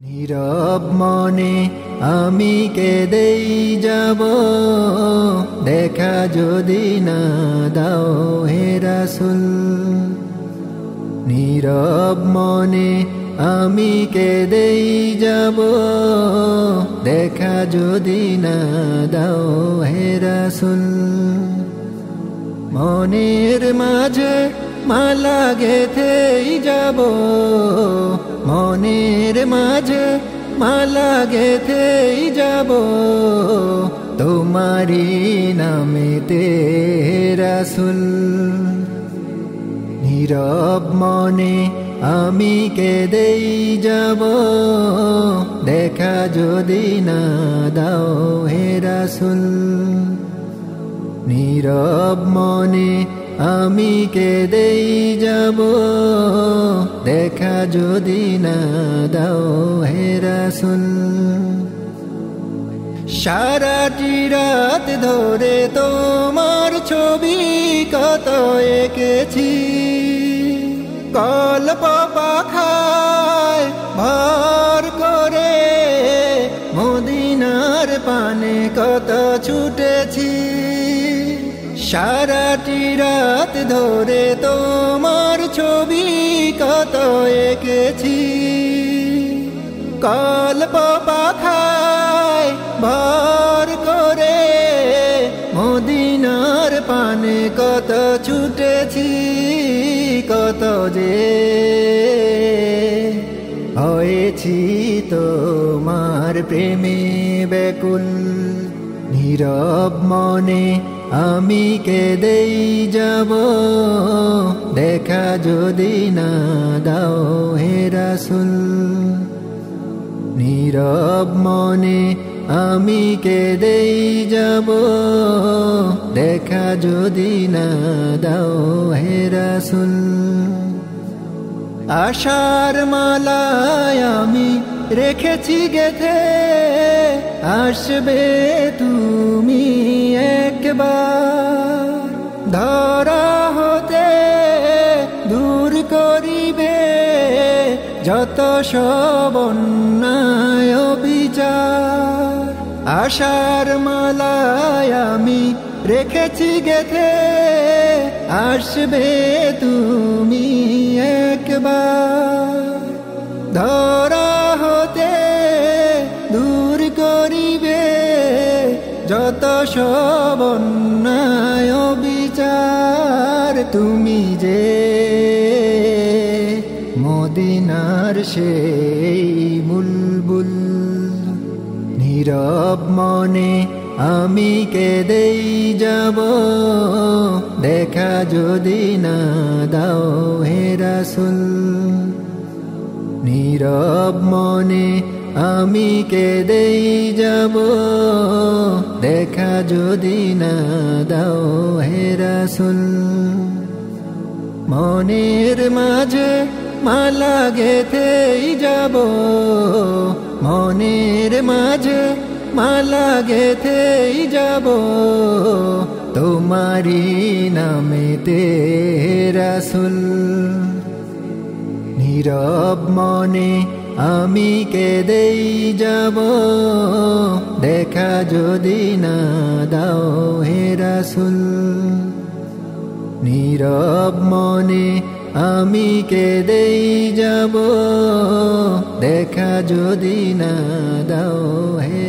নীরব মনে আমি কেঁদেই যাব, দেখা যদি না দাও হে রাসূল। নীরব মনে আমি কেঁদেই যাব, দেখা যদি না দাও হে রাসূল। মনের মাঝে মালা গেঁথেই যাব, মনের মাঝে মালা গেঁথেই যাব, তোমারি নামেতে হে রাসূল। নীরব মনে আমি কেঁদেই যাব, দেখা যদি না দাও হে রাসূল। নীরব মনে আমি কেঁদেই যাব, দেখা যদি না দাও হে রাসূল। সারাটি রাত ধরে তোমার ছবি কত এঁকেছি, কল্প পাখায় ভর করে মদিনার পানে কত ছুটেছি। সারাটি রাত ধরে তোমার ছবি কত এঁকেছি, কল্প পাখায় ভর করে মদিনার পানে কত ছুটেছি। কত যে হয়েছি তোমার প্রেমে ব্যাকুল। নীরব মনে আমি কেঁদেই যাব, দেখা যদি না দাও হে রাসূল। নীরব মনে আমি কেঁদেই যাব, দেখা যদি না দাও হে রাসূল। আশার মালায় আমি রেখেছি গেঁথে, আসবে তুমি একবার, ধরা হতে দূর করিবে যত সব অন্যায় বিচার। আশার মালায় আমি রেখেছি গেঁথে, আসবে তুমি একবার, ধরা হতে দূর করিবে যত সব অন্যায় বিচার। তুমি যে মদিনার সেই বুলবুল। নীরব মনে আমি কেঁদেই যাব, দেখা যদি না দাও হে রাসূল। নীরব মনে আমি কেঁদেই যাব, দেখা যদি না দাও হে রাসূল। মনের মাঝে মালা গেঁথেই যাব, মনের মাঝে মালা গেঁথেই যাব, তোমারি নামেতে হে রাসূল। নীরব মনে আমি কেঁদেই যাব, দেখা যদি না দাও হে রাসূল। নীরব মনে আমি কেঁদেই যাব, দেখা যদি না দাও হে